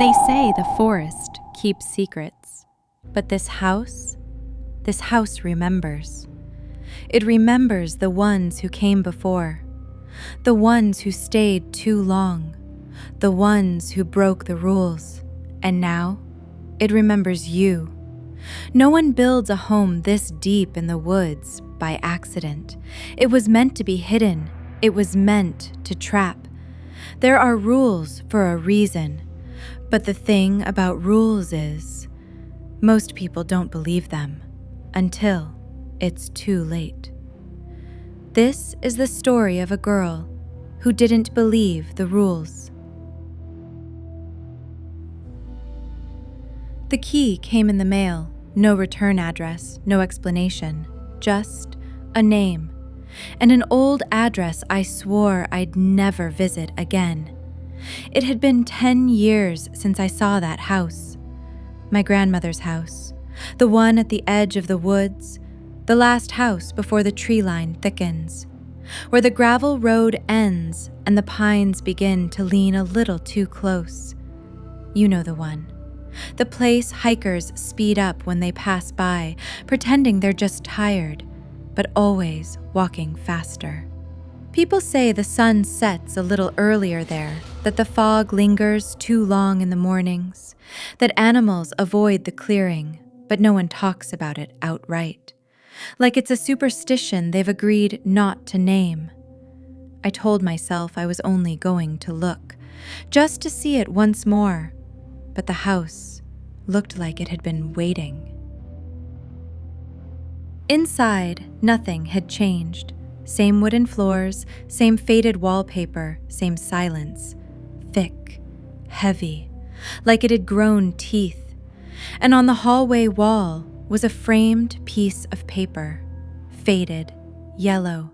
They say the forest keeps secrets, but this house remembers. It remembers the ones who came before, the ones who stayed too long, the ones who broke the rules, and now it remembers you. No one builds a home this deep in the woods by accident. It was meant to be hidden. It was meant to trap. There are rules for a reason, but the thing about rules is, most people don't believe them until it's too late. This is the story of a girl who didn't believe the rules. The key came in the mail. No return address, no explanation, just a name, and an old address I swore I'd never visit again. It had been 10 years since I saw that house. My grandmother's house, the one at the edge of the woods, the last house before the tree line thickens, where the gravel road ends and the pines begin to lean a little too close. You know the one. The place hikers speed up when they pass by, pretending they're just tired, but always walking faster. People say the sun sets a little earlier there, that the fog lingers too long in the mornings, that animals avoid the clearing, but no one talks about it outright. Like it's a superstition they've agreed not to name. I told myself I was only going to look, just to see it once more, but the house looked like it had been waiting. Inside, nothing had changed. Same wooden floors, same faded wallpaper, same silence. Thick, heavy, like it had grown teeth. And on the hallway wall was a framed piece of paper, faded, yellow,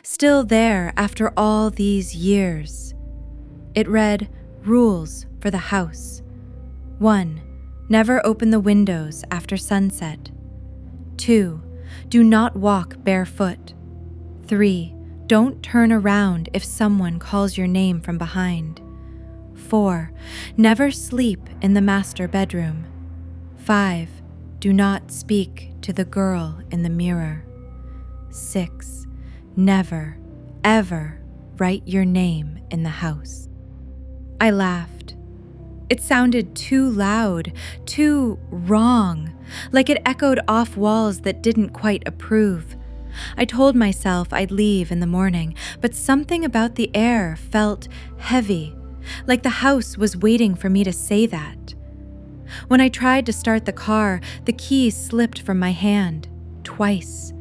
still there after all these years. It read, "Rules for the house. 1. Never open the windows after sunset. 2. Do not walk barefoot. 3. Don't turn around if someone calls your name from behind. 4. Never sleep in the master bedroom. 5. Do not speak to the girl in the mirror. 6. Never, ever write your name in the house." I laughed. It sounded too loud, too wrong, like it echoed off walls that didn't quite approve. I told myself I'd leave in the morning, but something about the air felt heavy, like the house was waiting for me to say that. When I tried to start the car, the key slipped from my hand, twice.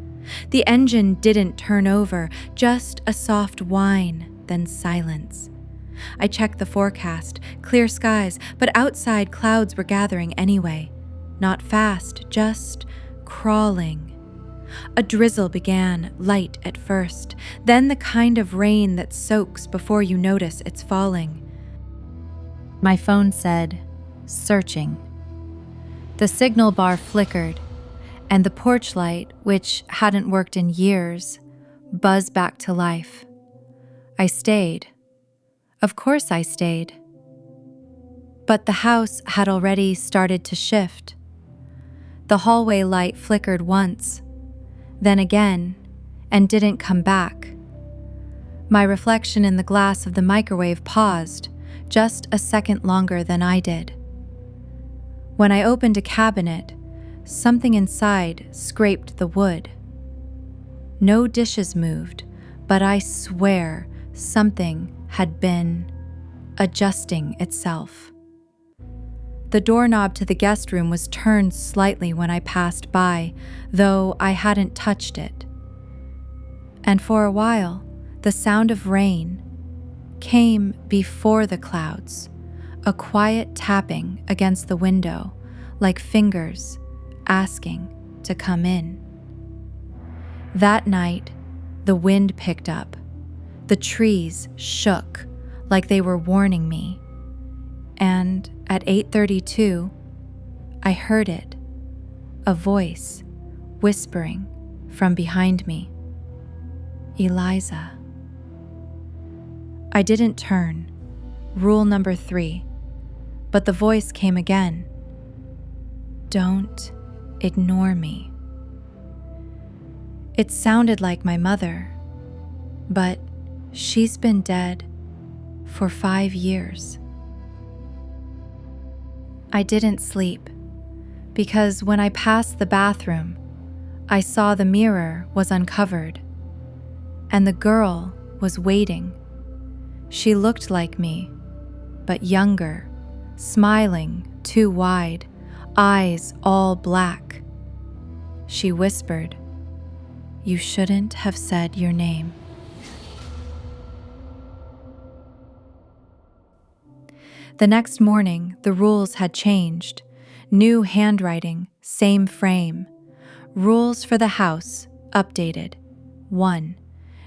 The engine didn't turn over, just a soft whine, then silence. I checked the forecast, clear skies, but outside clouds were gathering anyway. Not fast, just crawling. A drizzle began, light at first, then the kind of rain that soaks before you notice it's falling. My phone said, "Searching." The signal bar flickered, and the porch light, which hadn't worked in years, buzzed back to life. I stayed. Of course I stayed. But the house had already started to shift. The hallway light flickered once, then again, and didn't come back. My reflection in the glass of the microwave paused, just a second longer than I did. When I opened a cabinet, something inside scraped the wood. No dishes moved, but I swear something had been adjusting itself. The doorknob to the guest room was turned slightly when I passed by, though I hadn't touched it. And for a while, the sound of rain came before the clouds, a quiet tapping against the window, like fingers asking to come in. That night, the wind picked up. The trees shook like they were warning me. And at 8:32, I heard it, a voice whispering from behind me, "Eliza." I didn't turn, rule number 3, but the voice came again. Don't ignore me. It sounded like my mother, but she's been dead for 5 years. I didn't sleep because when I passed the bathroom, I saw the mirror was uncovered and the girl was waiting. She looked like me, but younger, smiling too wide, eyes all black. She whispered, "You shouldn't have said your name." The next morning, the rules had changed. New handwriting, same frame. Rules for the house, updated. 1.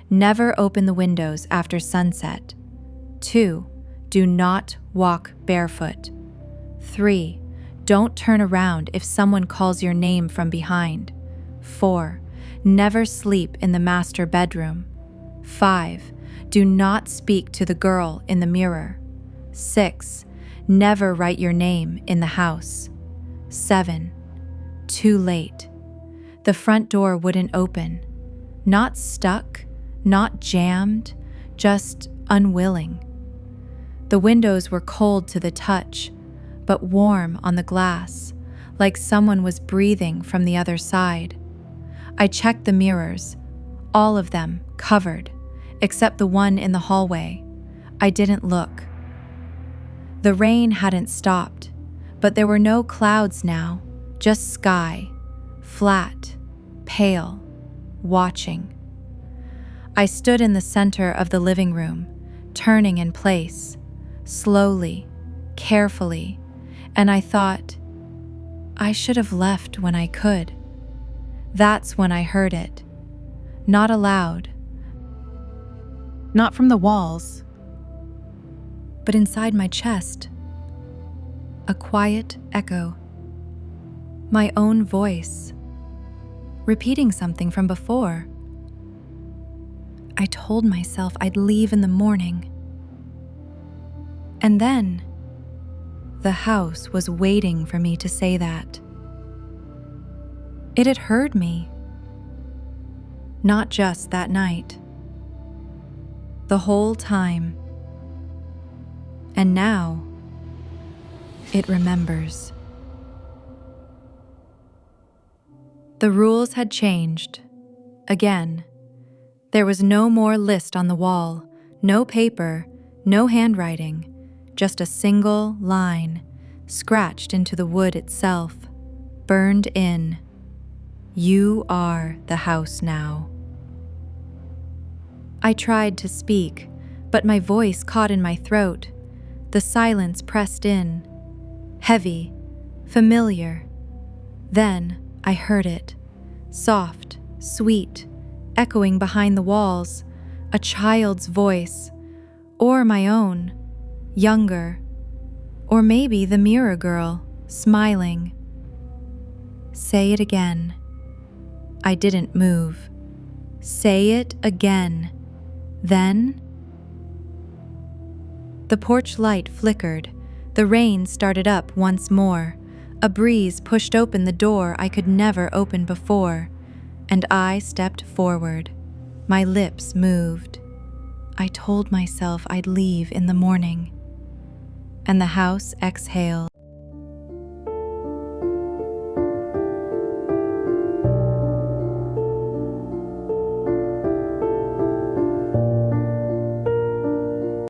Never open the windows after sunset. 2. Do not walk barefoot. 3. Don't turn around if someone calls your name from behind. 4. Never sleep in the master bedroom. 5. Do not speak to the girl in the mirror. 6. Never write your name in the house. 7. Too late. The front door wouldn't open. Not stuck, not jammed, just unwilling. The windows were cold to the touch, but warm on the glass, like someone was breathing from the other side. I checked the mirrors, all of them covered, except the one in the hallway. I didn't look. The rain hadn't stopped, but there were no clouds now, just sky, flat, pale, watching. I stood in the center of the living room, turning in place, slowly, carefully, and I thought, I should have left when I could. That's when I heard it. Not aloud, not from the walls, but inside my chest. A quiet echo. My own voice, repeating something from before. I told myself I'd leave in the morning. And then, the house was waiting for me to say that. It had heard me. Not just that night. The whole time. And now, it remembers. The rules had changed. Again. There was no more list on the wall, no paper, no handwriting, just a single line, scratched into the wood itself, burned in. You are the house now. I tried to speak, but my voice caught in my throat. The silence pressed in, heavy, familiar. Then I heard it, soft, sweet, echoing behind the walls, a child's voice, or my own, younger, or maybe the mirror girl, smiling. Say it again. I didn't move. Say it again. Then, the porch light flickered. The rain started up once more. A breeze pushed open the door I could never open before, and I stepped forward. My lips moved. I told myself I'd leave in the morning, and the house exhaled.